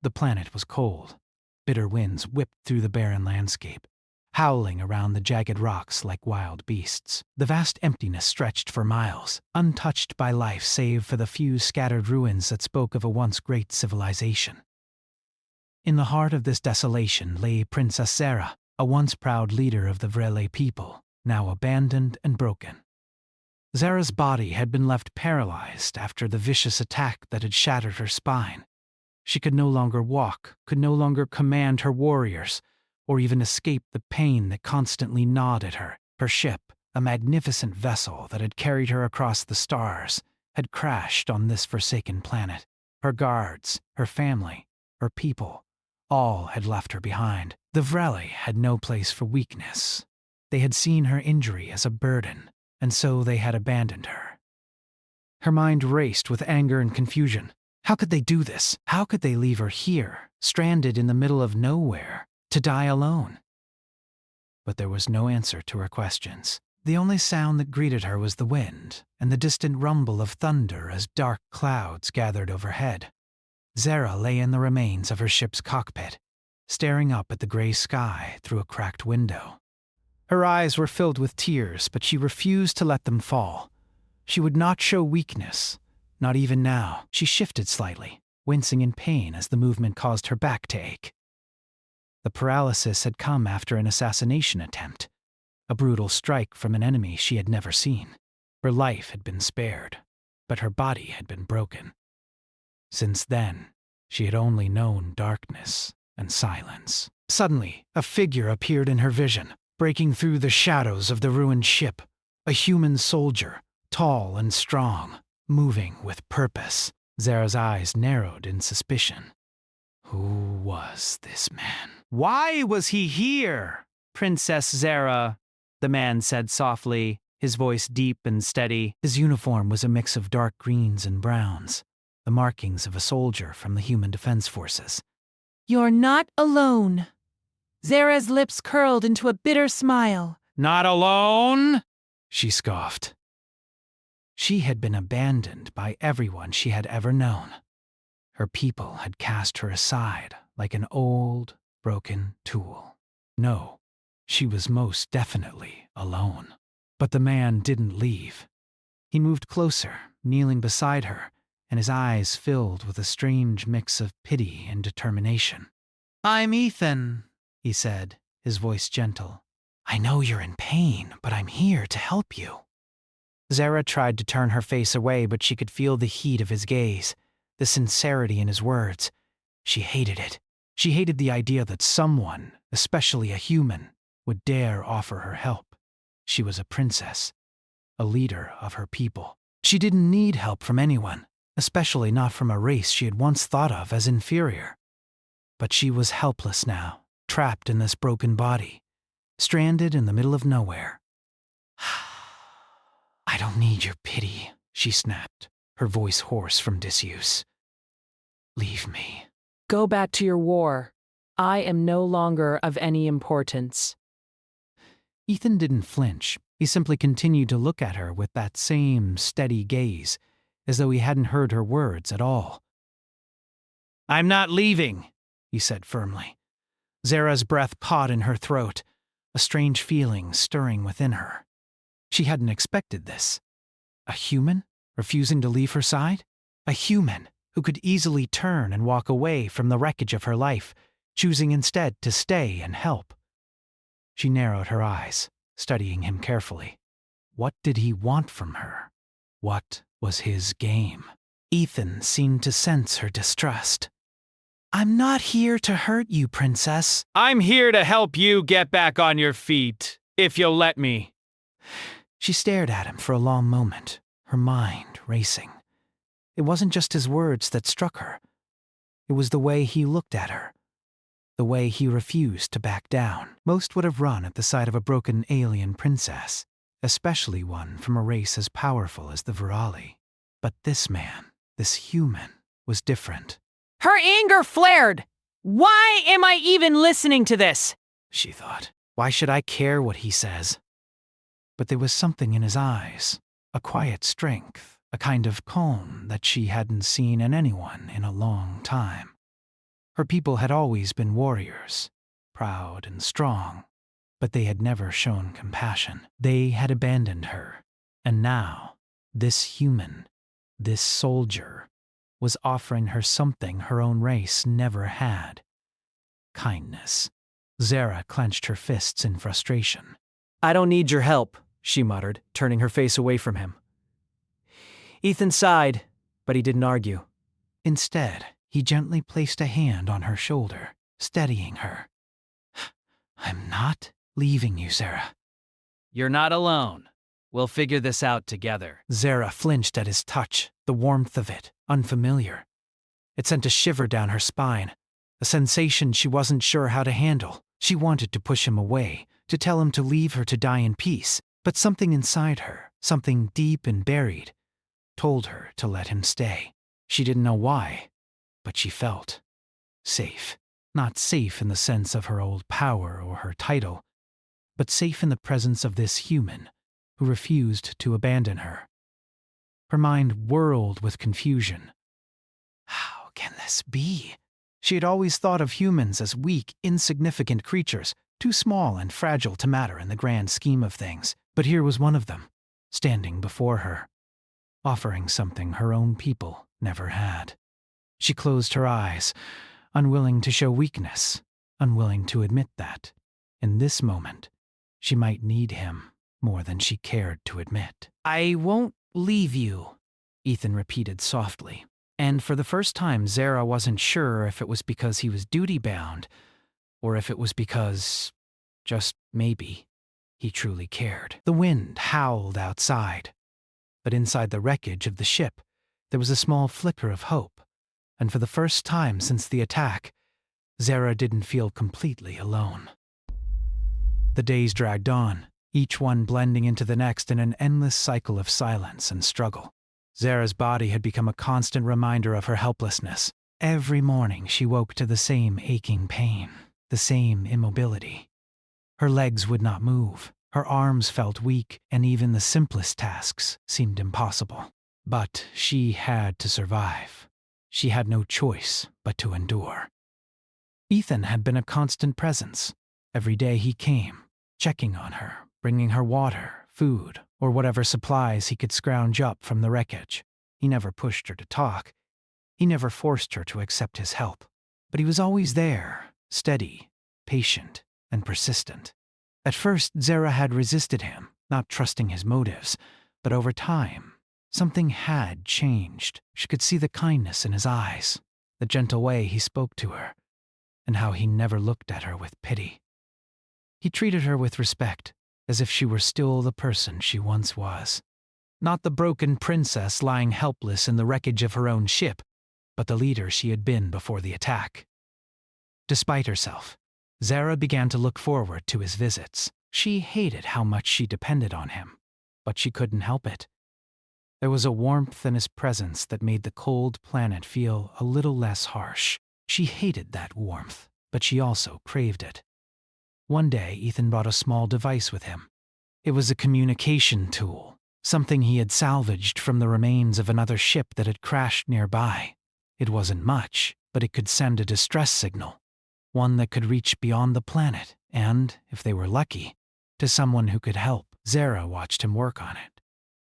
The planet was cold. Bitter winds whipped through the barren landscape, howling around the jagged rocks like wild beasts. The vast emptiness stretched for miles, untouched by life save for the few scattered ruins that spoke of a once great civilization. In the heart of this desolation lay Princess Zera, a once proud leader of the Vrele people, now abandoned and broken. Zera's body had been left paralyzed after the vicious attack that had shattered her spine. She could no longer walk, could no longer command her warriors, or even escape the pain that constantly gnawed at her. Her ship, a magnificent vessel that had carried her across the stars, had crashed on this forsaken planet. Her guards, her family, her people, all had left her behind. The Vrele had no place for weakness. They had seen her injury as a burden, and so they had abandoned her. Her mind raced with anger and confusion. How could they do this? How could they leave her here, stranded in the middle of nowhere, to die alone? But there was no answer to her questions. The only sound that greeted her was the wind and the distant rumble of thunder as dark clouds gathered overhead. Zera lay in the remains of her ship's cockpit, staring up at the gray sky through a cracked window. Her eyes were filled with tears, but she refused to let them fall. She would not show weakness. Not even now. She shifted slightly, wincing in pain as the movement caused her back to ache. The paralysis had come after an assassination attempt, a brutal strike from an enemy she had never seen. Her life had been spared, but her body had been broken. Since then, she had only known darkness and silence. Suddenly, a figure appeared in her vision, breaking through the shadows of the ruined ship. A human soldier, tall and strong, moving with purpose. Zera's eyes narrowed in suspicion. Who was this man? Why was he here? Princess Zera, the man said softly, his voice deep and steady. His uniform was a mix of dark greens and browns, the markings of a soldier from the Human Defense Forces. You're not alone. Zera's lips curled into a bitter smile. Not alone? She scoffed. She had been abandoned by everyone she had ever known. Her people had cast her aside like an old, broken tool. No, she was most definitely alone. But the man didn't leave. He moved closer, kneeling beside her, and his eyes filled with a strange mix of pity and determination. I'm Ethan, he said, his voice gentle. I know you're in pain, but I'm here to help you. Zera tried to turn her face away, but she could feel the heat of his gaze, the sincerity in his words. She hated it. She hated the idea that someone, especially a human, would dare offer her help. She was a princess, a leader of her people. She didn't need help from anyone, especially not from a race she had once thought of as inferior. But she was helpless now, trapped in this broken body, stranded in the middle of nowhere. I don't need your pity, she snapped, her voice hoarse from disuse. Leave me. Go back to your war. I am no longer of any importance. Ethan didn't flinch. He simply continued to look at her with that same steady gaze, as though he hadn't heard her words at all. I'm not leaving, he said firmly. Zera's breath caught in her throat, a strange feeling stirring within her. She hadn't expected this. A human refusing to leave her side? A human who could easily turn and walk away from the wreckage of her life, choosing instead to stay and help. She narrowed her eyes, studying him carefully. What did he want from her? What was his game? Ethan seemed to sense her distrust. I'm not here to hurt you, princess. I'm here to help you get back on your feet, if you'll let me. She stared at him for a long moment, her mind racing. It wasn't just his words that struck her. It was the way he looked at her, the way he refused to back down. Most would have run at the sight of a broken alien princess, especially one from a race as powerful as the Vrele. But this man, this human, was different. Her anger flared. Why am I even listening to this? She thought. Why should I care what he says? But there was something in his eyes, a quiet strength, a kind of calm that she hadn't seen in anyone in a long time. Her people had always been warriors, proud and strong, but they had never shown compassion. They had abandoned her, and now, this human, this soldier, was offering her something her own race never had. Kindness. Zara clenched her fists in frustration. I don't need your help, she muttered, turning her face away from him. Ethan sighed, but he didn't argue. Instead, he gently placed a hand on her shoulder, steadying her. I'm not leaving you, Zara. You're not alone. We'll figure this out together. Zara flinched at his touch, the warmth of it, unfamiliar. It sent a shiver down her spine, a sensation she wasn't sure how to handle. She wanted to push him away, to tell him to leave her to die in peace, but something inside her, something deep and buried, told her to let him stay. She didn't know why, but she felt safe. Not safe in the sense of her old power or her title, but safe in the presence of this human who refused to abandon her. Her mind whirled with confusion. How can this be? She had always thought of humans as weak, insignificant creatures, too small and fragile to matter in the grand scheme of things. But here was one of them, standing before her, offering something her own people never had. She closed her eyes, unwilling to show weakness, unwilling to admit that, in this moment, she might need him more than she cared to admit. I won't leave you, Ethan repeated softly. And for the first time, Zara wasn't sure if it was because he was duty-bound, or if it was because, just maybe, he truly cared. The wind howled outside, but inside the wreckage of the ship, there was a small flicker of hope, and for the first time since the attack, Zara didn't feel completely alone. The days dragged on, each one blending into the next in an endless cycle of silence and struggle. Zara's body had become a constant reminder of her helplessness. Every morning she woke to the same aching pain, the same immobility. Her legs would not move, her arms felt weak, and even the simplest tasks seemed impossible. But she had to survive. She had no choice but to endure. Ethan had been a constant presence. Every day he came, checking on her, bringing her water, food, or whatever supplies he could scrounge up from the wreckage. He never pushed her to talk. He never forced her to accept his help. But he was always there, steady, patient, and persistent. At first, Zara had resisted him, not trusting his motives, but over time, something had changed. She could see the kindness in his eyes, the gentle way he spoke to her, and how he never looked at her with pity. He treated her with respect, as if she were still the person she once was. Not the broken princess lying helpless in the wreckage of her own ship, but the leader she had been before the attack. Despite herself, Zara began to look forward to his visits. She hated how much she depended on him, but she couldn't help it. There was a warmth in his presence that made the cold planet feel a little less harsh. She hated that warmth, but she also craved it. One day, Ethan brought a small device with him. It was a communication tool, something he had salvaged from the remains of another ship that had crashed nearby. It wasn't much, but it could send a distress signal, one that could reach beyond the planet and, if they were lucky, to someone who could help. Zara watched him work on it,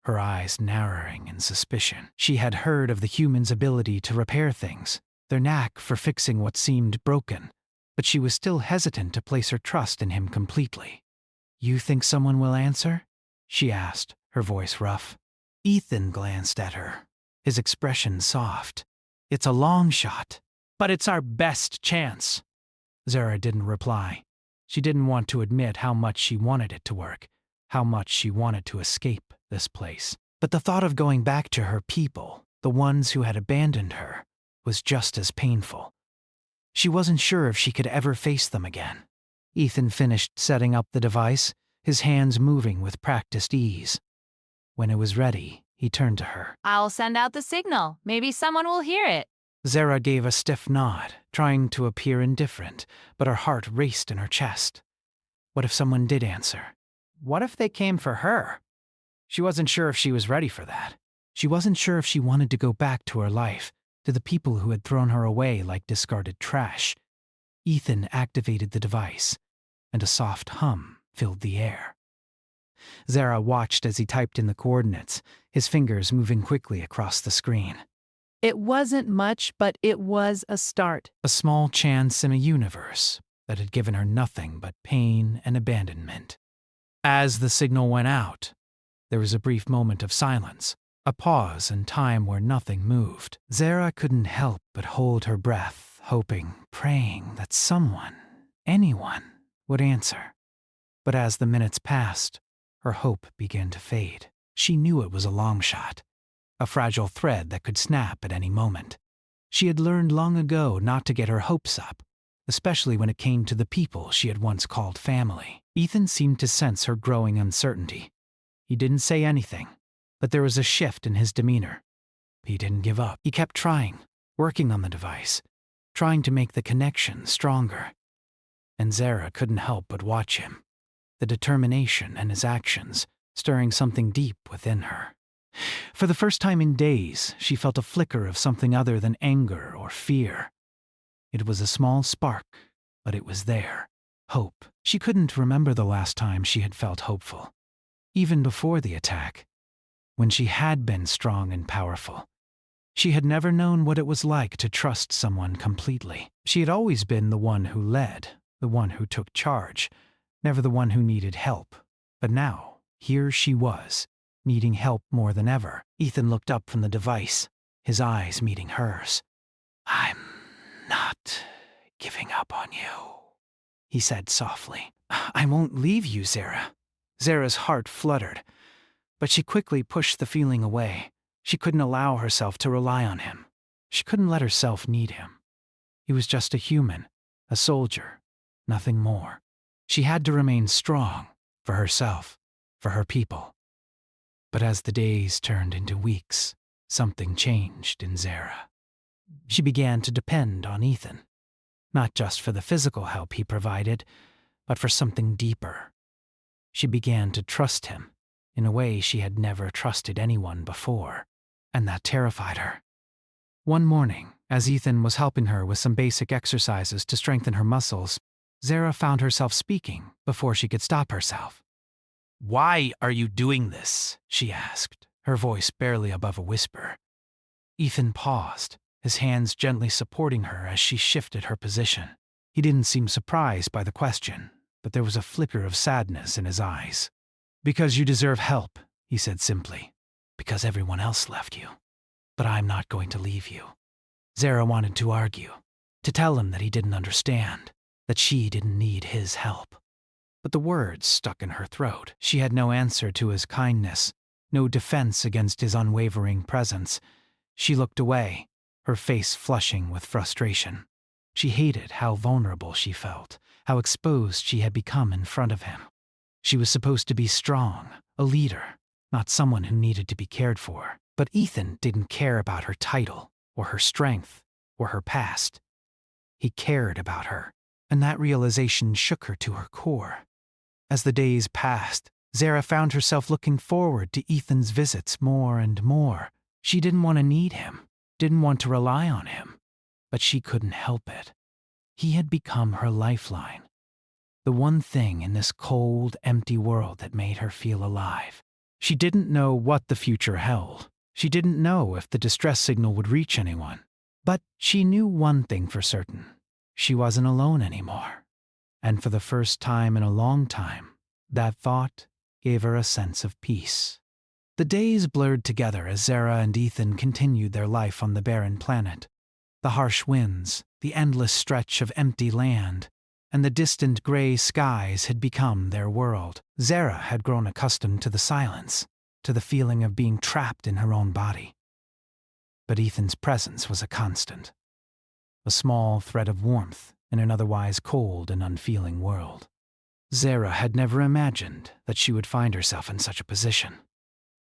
her eyes narrowing in suspicion. She had heard of the humans' ability to repair things, their knack for fixing what seemed broken, but she was still hesitant to place her trust in him completely. You think someone will answer? She asked, her voice rough. Ethan glanced at her, his expression soft. It's a long shot, but it's our best chance. Zara didn't reply. She didn't want to admit how much she wanted it to work, how much she wanted to escape this place. But the thought of going back to her people, the ones who had abandoned her, was just as painful. She wasn't sure if she could ever face them again. Ethan finished setting up the device, his hands moving with practiced ease. When it was ready, he turned to her. I'll send out the signal. Maybe someone will hear it. Zara gave a stiff nod, trying to appear indifferent, but her heart raced in her chest. What if someone did answer? What if they came for her? She wasn't sure if she was ready for that. She wasn't sure if she wanted to go back to her life, to the people who had thrown her away like discarded trash. Ethan activated the device, and a soft hum filled the air. Zara watched as he typed in the coordinates, his fingers moving quickly across the screen. It wasn't much, but it was a start. A small chance in a universe that had given her nothing but pain and abandonment. As the signal went out, there was a brief moment of silence, a pause in time where nothing moved. Zara couldn't help but hold her breath, hoping, praying that someone, anyone, would answer. But as the minutes passed, her hope began to fade. She knew it was a long shot, a fragile thread that could snap at any moment. She had learned long ago not to get her hopes up, especially when it came to the people she had once called family. Ethan seemed to sense her growing uncertainty. He didn't say anything, but there was a shift in his demeanor. He didn't give up. He kept trying, working on the device, trying to make the connection stronger. And Zara couldn't help but watch him, the determination in his actions stirring something deep within her. For the first time in days, she felt a flicker of something other than anger or fear. It was a small spark, but it was there. Hope. She couldn't remember the last time she had felt hopeful. Even before the attack, when she had been strong and powerful. She had never known what it was like to trust someone completely. She had always been the one who led, the one who took charge, never the one who needed help. But now, here she was, needing help more than ever. Ethan looked up from the device, his eyes meeting hers. "I'm not giving up on you," he said softly. "I won't leave you, Zara." Zara's heart fluttered, but she quickly pushed the feeling away. She couldn't allow herself to rely on him. She couldn't let herself need him. He was just a human, a soldier, nothing more. She had to remain strong, for herself, for her people. But as the days turned into weeks, something changed in Zara. She began to depend on Ethan, not just for the physical help he provided, but for something deeper. She began to trust him in a way she had never trusted anyone before, and that terrified her. One morning, as Ethan was helping her with some basic exercises to strengthen her muscles, Zara found herself speaking before she could stop herself. "Why are you doing this?" she asked, her voice barely above a whisper. Ethan paused, his hands gently supporting her as she shifted her position. He didn't seem surprised by the question, but there was a flicker of sadness in his eyes. "Because you deserve help," he said simply. "Because everyone else left you. But I'm not going to leave you." Zara wanted to argue, to tell him that he didn't understand, that she didn't need his help. But the words stuck in her throat. She had no answer to his kindness, no defense against his unwavering presence. She looked away, her face flushing with frustration. She hated how vulnerable she felt, how exposed she had become in front of him. She was supposed to be strong, a leader, not someone who needed to be cared for. But Ethan didn't care about her title, or her strength, or her past. He cared about her, and that realization shook her to her core. As the days passed, Zara found herself looking forward to Ethan's visits more and more. She didn't want to need him, didn't want to rely on him, but she couldn't help it. He had become her lifeline, the one thing in this cold, empty world that made her feel alive. She didn't know what the future held. She didn't know if the distress signal would reach anyone. But she knew one thing for certain. She wasn't alone anymore. And for the first time in a long time, that thought gave her a sense of peace. The days blurred together as Zara and Ethan continued their life on the barren planet. The harsh winds, the endless stretch of empty land, and the distant gray skies had become their world. Zara had grown accustomed to the silence, to the feeling of being trapped in her own body. But Ethan's presence was a constant, a small thread of warmth in an otherwise cold and unfeeling world. Zara had never imagined that she would find herself in such a position.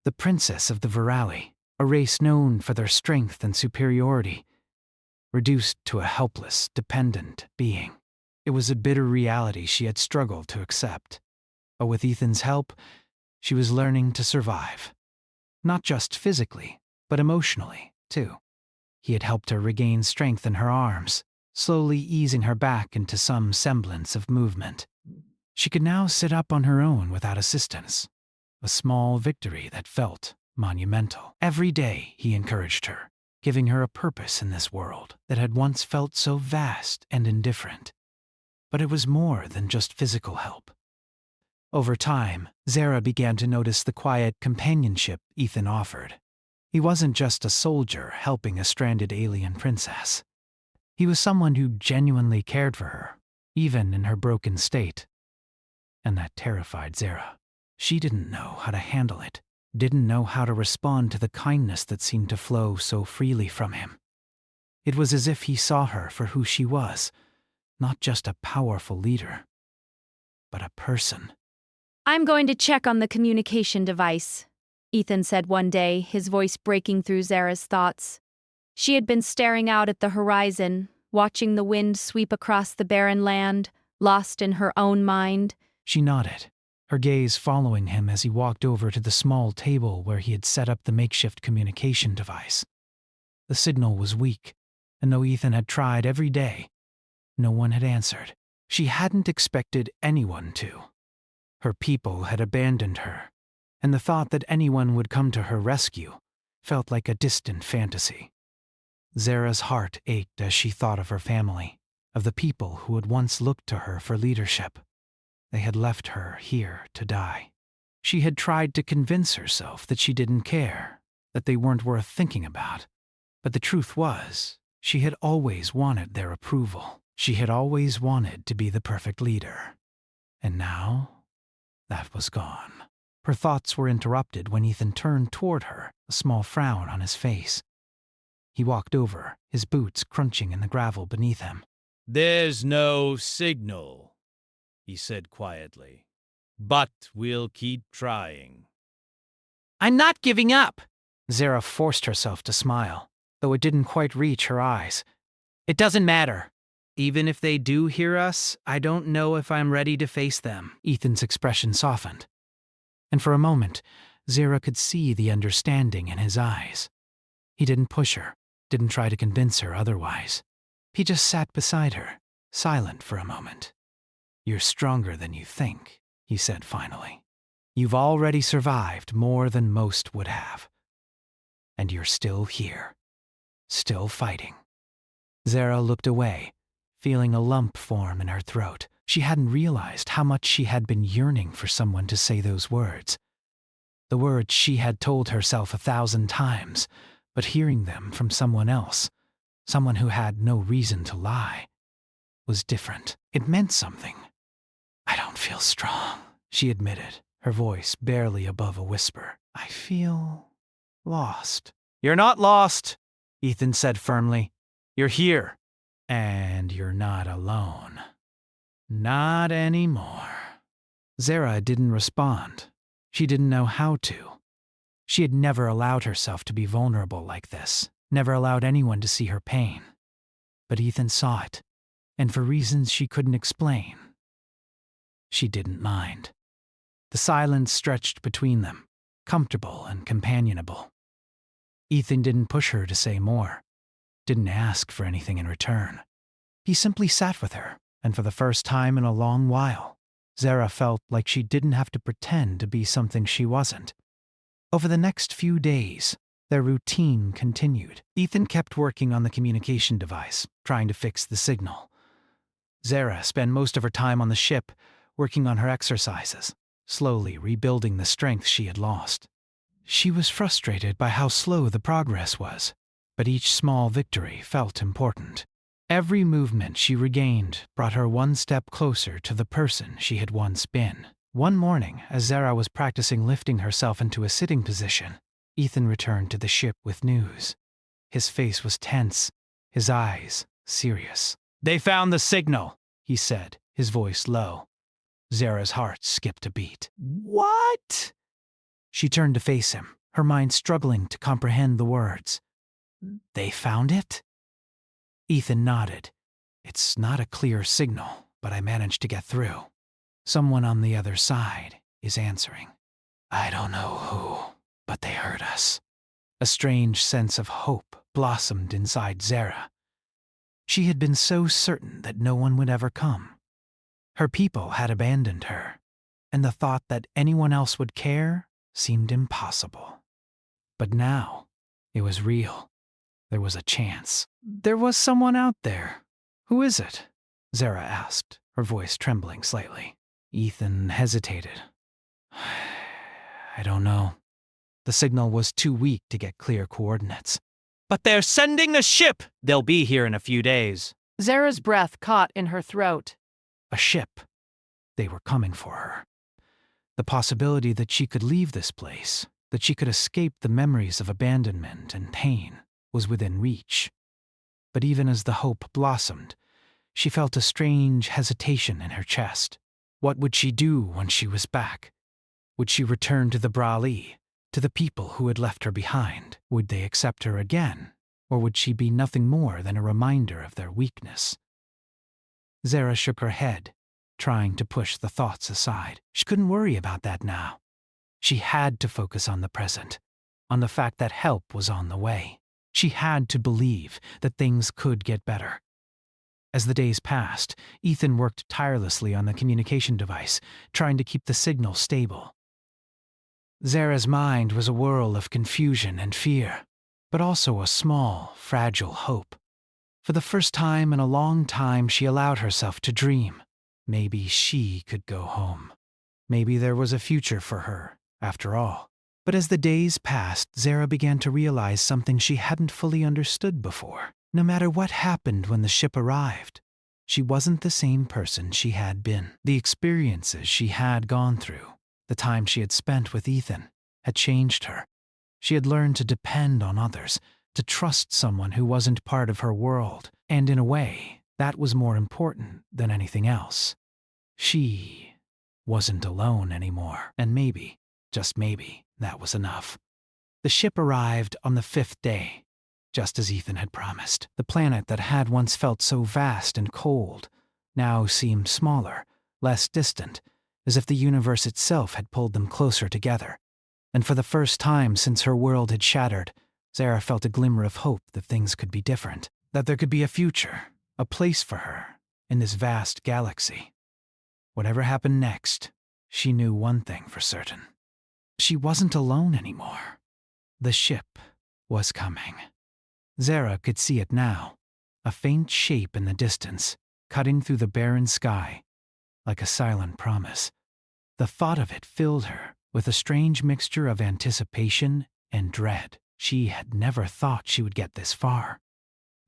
The princess of the Virali, a race known for their strength and superiority, reduced to a helpless, dependent being. It was a bitter reality she had struggled to accept. But with Ethan's help, she was learning to survive. Not just physically, but emotionally, too. He had helped her regain strength in her arms, slowly easing her back into some semblance of movement. She could now sit up on her own without assistance, a small victory that felt monumental. Every day, he encouraged her, giving her a purpose in this world that had once felt so vast and indifferent. But it was more than just physical help. Over time, Zara began to notice the quiet companionship Ethan offered. He wasn't just a soldier helping a stranded alien princess. He was someone who genuinely cared for her, even in her broken state. And that terrified Zara. She didn't know how to handle it, didn't know how to respond to the kindness that seemed to flow so freely from him. It was as if he saw her for who she was, not just a powerful leader, but a person. "I'm going to check on the communication device," Ethan said one day, his voice breaking through Zara's thoughts. She had been staring out at the horizon, watching the wind sweep across the barren land, lost in her own mind. She nodded, her gaze following him as he walked over to the small table where he had set up the makeshift communication device. The signal was weak, and though Ethan had tried every day, no one had answered. She hadn't expected anyone to. Her people had abandoned her, and the thought that anyone would come to her rescue felt like a distant fantasy. Zara's heart ached as she thought of her family, of the people who had once looked to her for leadership. They had left her here to die. She had tried to convince herself that she didn't care, that they weren't worth thinking about. But the truth was, she had always wanted their approval. She had always wanted to be the perfect leader. And now, that was gone. Her thoughts were interrupted when Ethan turned toward her, a small frown on his face. He walked over, his boots crunching in the gravel beneath him. "There's no signal," he said quietly. "But we'll keep trying." "I'm not giving up!" Zara forced herself to smile, though it didn't quite reach her eyes. "It doesn't matter. Even if they do hear us, I don't know if I'm ready to face them." Ethan's expression softened. And for a moment, Zara could see the understanding in his eyes. He didn't push her, didn't try to convince her otherwise. He just sat beside her, silent for a moment. "You're stronger than you think," he said finally. "You've already survived more than most would have. And you're still here, still fighting." Zara looked away, feeling a lump form in her throat. She hadn't realized how much she had been yearning for someone to say those words. The words she had told herself 1,000 times, but hearing them from someone else, someone who had no reason to lie, was different. It meant something. "I don't feel strong," she admitted, her voice barely above a whisper. "I feel lost." "You're not lost," Ethan said firmly. "You're here. And you're not alone. Not anymore." Zara didn't respond. She didn't know how to. She had never allowed herself to be vulnerable like this, never allowed anyone to see her pain. But Ethan saw it, and for reasons she couldn't explain, she didn't mind. The silence stretched between them, comfortable and companionable. Ethan didn't push her to say more, didn't ask for anything in return. He simply sat with her, and for the first time in a long while, Zara felt like she didn't have to pretend to be something she wasn't. Over the next few days, their routine continued. Ethan kept working on the communication device, trying to fix the signal. Zara spent most of her time on the ship, working on her exercises, slowly rebuilding the strength she had lost. She was frustrated by how slow the progress was, but each small victory felt important. Every movement she regained brought her one step closer to the person she had once been. One morning, as Zara was practicing lifting herself into a sitting position, Ethan returned to the ship with news. His face was tense, his eyes serious. "They found the signal," he said, his voice low. Zara's heart skipped a beat. "What?" She turned to face him, her mind struggling to comprehend the words. "They found it?" Ethan nodded. "It's not a clear signal, but I managed to get through. Someone on the other side is answering. I don't know who, but they heard us." A strange sense of hope blossomed inside Zara. She had been so certain that no one would ever come. Her people had abandoned her, and the thought that anyone else would care seemed impossible. But now, it was real. There was a chance. There was someone out there. Who is it? Zara asked, her voice trembling slightly. Ethan hesitated. I don't know. The signal was too weak to get clear coordinates. But they're sending a ship! They'll be here in a few days. Zara's breath caught in her throat. A ship. They were coming for her. The possibility that she could leave this place, that she could escape the memories of abandonment and pain, was within reach. But even as the hope blossomed, she felt a strange hesitation in her chest. What would she do when she was back? Would she return to the Brali, to the people who had left her behind? Would they accept her again, or would she be nothing more than a reminder of their weakness? Zara shook her head, trying to push the thoughts aside. She couldn't worry about that now. She had to focus on the present, on the fact that help was on the way. She had to believe that things could get better. As the days passed, Ethan worked tirelessly on the communication device, trying to keep the signal stable. Zara's mind was a whirl of confusion and fear, but also a small, fragile hope. For the first time in a long time, she allowed herself to dream. Maybe she could go home. Maybe there was a future for her, after all. But as the days passed, Zara began to realize something she hadn't fully understood before. No matter what happened when the ship arrived, she wasn't the same person she had been. The experiences she had gone through, the time she had spent with Ethan, had changed her. She had learned to depend on others, to trust someone who wasn't part of her world, and in a way, that was more important than anything else. She wasn't alone anymore, and maybe, just maybe, that was enough. The ship arrived on the 5th day, just as Ethan had promised. The planet that had once felt so vast and cold now seemed smaller, less distant, as if the universe itself had pulled them closer together. And for the first time since her world had shattered, Zara felt a glimmer of hope that things could be different, that there could be a future, a place for her in this vast galaxy. Whatever happened next, she knew one thing for certain. She wasn't alone anymore. The ship was coming. Zara could see it now, a faint shape in the distance, cutting through the barren sky, like a silent promise. The thought of it filled her with a strange mixture of anticipation and dread. She had never thought she would get this far.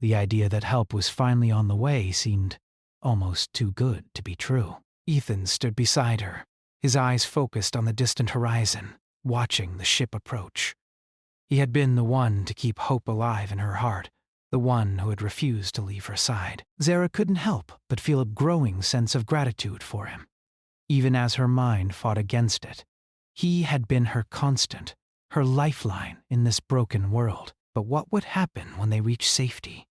The idea that help was finally on the way seemed almost too good to be true. Ethan stood beside her, his eyes focused on the distant horizon, watching the ship approach. He had been the one to keep hope alive in her heart, the one who had refused to leave her side. Zara couldn't help but feel a growing sense of gratitude for him. Even as her mind fought against it, he had been her constant, her lifeline in this broken world. But what would happen when they reached safety?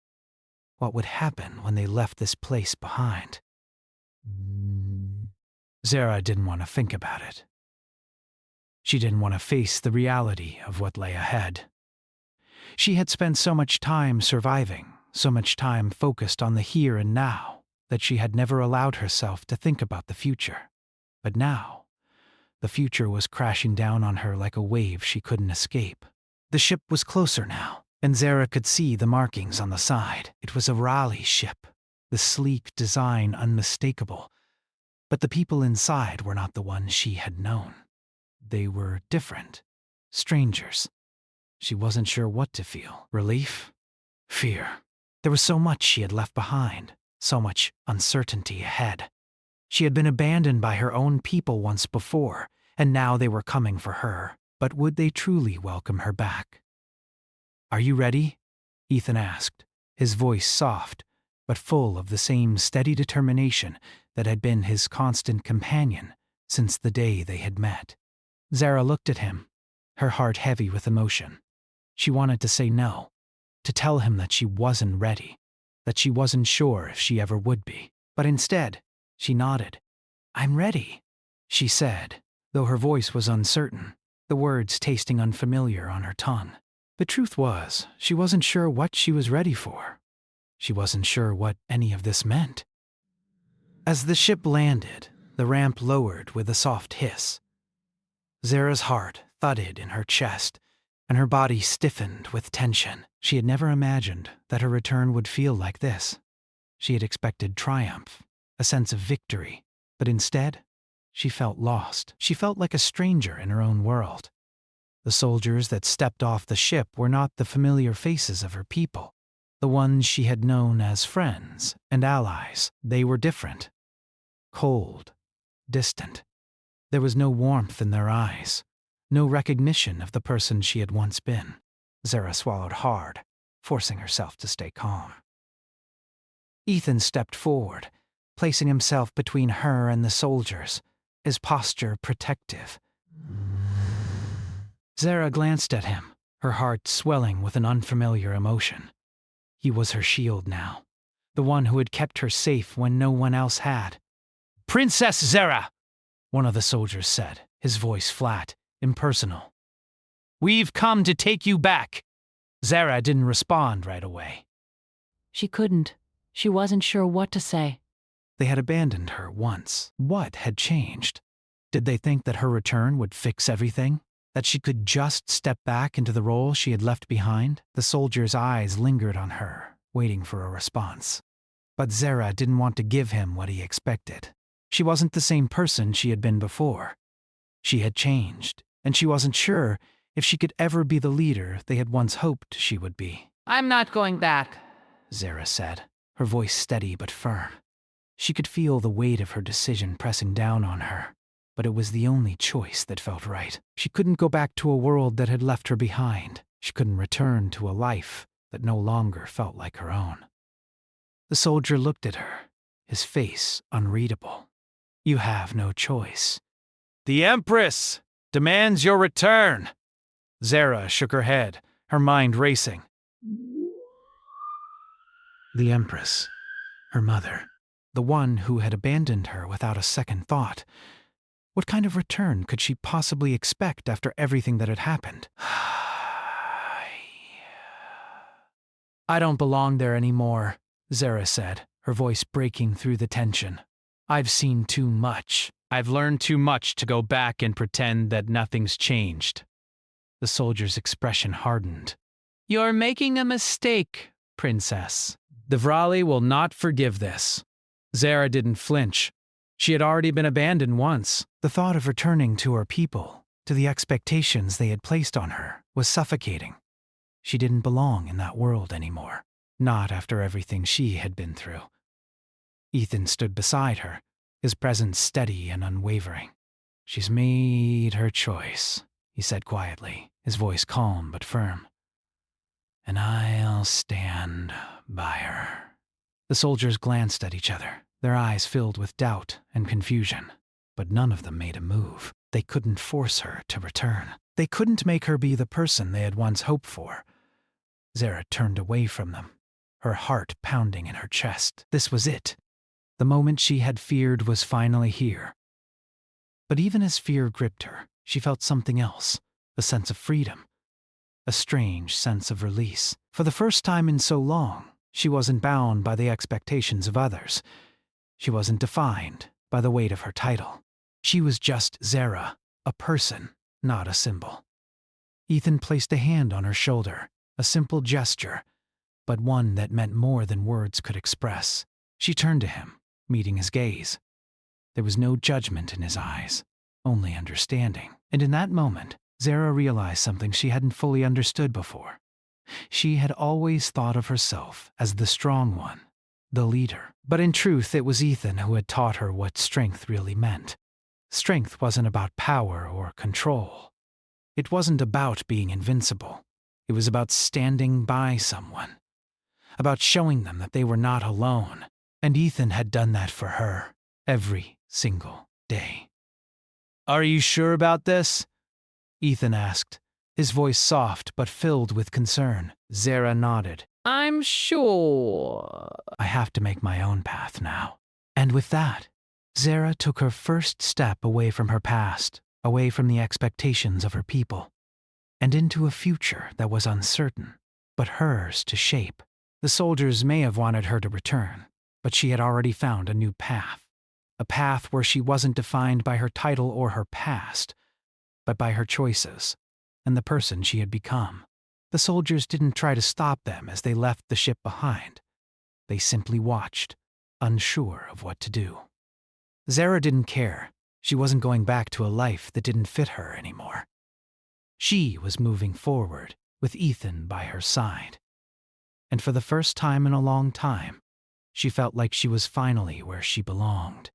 What would happen when they left this place behind? Zara didn't want to think about it. She didn't want to face the reality of what lay ahead. She had spent so much time surviving, so much time focused on the here and now, that she had never allowed herself to think about the future. But now, the future was crashing down on her like a wave she couldn't escape. The ship was closer now, and Zara could see the markings on the side. It was a Raleigh ship, the sleek design unmistakable. But the people inside were not the ones she had known. They were different, strangers. She wasn't sure what to feel. Relief? Fear. There was so much she had left behind, so much uncertainty ahead. She had been abandoned by her own people once before, and now they were coming for her. But would they truly welcome her back? "Are you ready?" Ethan asked, his voice soft, but full of the same steady determination that had been his constant companion since the day they had met. Zara looked at him, her heart heavy with emotion. She wanted to say no, to tell him that she wasn't ready, that she wasn't sure if she ever would be. But instead, she nodded. "I'm ready," she said, though her voice was uncertain, the words tasting unfamiliar on her tongue. The truth was, she wasn't sure what she was ready for. She wasn't sure what any of this meant. As the ship landed, the ramp lowered with a soft hiss. Zara's heart thudded in her chest, and her body stiffened with tension. She had never imagined that her return would feel like this. She had expected triumph, a sense of victory, but instead, she felt lost. She felt like a stranger in her own world. The soldiers that stepped off the ship were not the familiar faces of her people, the ones she had known as friends and allies. They were different. Cold, distant. There was no warmth in their eyes, no recognition of the person she had once been. Zara swallowed hard, forcing herself to stay calm. Ethan stepped forward, placing himself between her and the soldiers, his posture protective. Zara glanced at him, her heart swelling with an unfamiliar emotion. He was her shield now, the one who had kept her safe when no one else had. "Princess Zara," one of the soldiers said, his voice flat, impersonal. "We've come to take you back." Zara didn't respond right away. She couldn't. She wasn't sure what to say. They had abandoned her once. What had changed? Did they think that her return would fix everything? That she could just step back into the role she had left behind? The soldier's eyes lingered on her, waiting for a response. But Zara didn't want to give him what he expected. She wasn't the same person she had been before. She had changed, and she wasn't sure if she could ever be the leader they had once hoped she would be. "I'm not going back," Zara said, her voice steady but firm. She could feel the weight of her decision pressing down on her, but it was the only choice that felt right. She couldn't go back to a world that had left her behind. She couldn't return to a life that no longer felt like her own. The soldier looked at her, his face unreadable. "You have no choice." "The Empress demands your return." Zara shook her head, her mind racing. The Empress, her mother, the one who had abandoned her without a second thought. What kind of return could she possibly expect after everything that had happened? "I don't belong there anymore," Zara said, her voice breaking through the tension. "I've seen too much. I've learned too much to go back and pretend that nothing's changed." The soldier's expression hardened. "You're making a mistake, Princess. The Vrali will not forgive this." Zara didn't flinch. She had already been abandoned once. The thought of returning to her people, to the expectations they had placed on her, was suffocating. She didn't belong in that world anymore, not after everything she had been through. Ethan stood beside her, his presence steady and unwavering. "She's made her choice," he said quietly, his voice calm but firm. "And I'll stand by her." The soldiers glanced at each other, their eyes filled with doubt and confusion, but none of them made a move. They couldn't force her to return. They couldn't make her be the person they had once hoped for. Zara turned away from them, her heart pounding in her chest. This was it. The moment she had feared was finally here. But even as fear gripped her, she felt something else, a sense of freedom, a strange sense of release. For the first time in so long, she wasn't bound by the expectations of others. She wasn't defined by the weight of her title. She was just Zara, a person, not a symbol. Ethan placed a hand on her shoulder, a simple gesture, but one that meant more than words could express. She turned to him, meeting his gaze. There was no judgment in his eyes, only understanding. And in that moment, Zara realized something she hadn't fully understood before. She had always thought of herself as the strong one, the leader. But in truth, it was Ethan who had taught her what strength really meant. Strength wasn't about power or control. It wasn't about being invincible. It was about standing by someone, about showing them that they were not alone. And Ethan had done that for her every single day. "Are you sure about this?" Ethan asked, his voice soft but filled with concern. Zara nodded. "I'm sure." "I have to make my own path now." And with that, Zara took her first step away from her past, away from the expectations of her people. and into a future that was uncertain, but hers to shape. The soldiers may have wanted her to return, but she had already found a new path. A path where she wasn't defined by her title or her past, but by her choices and the person she had become. The soldiers didn't try to stop them as they left the ship behind. They simply watched, unsure of what to do. Zara didn't care. She wasn't going back to a life that didn't fit her anymore. She was moving forward with Ethan by her side. And for the first time in a long time, she felt like she was finally where she belonged.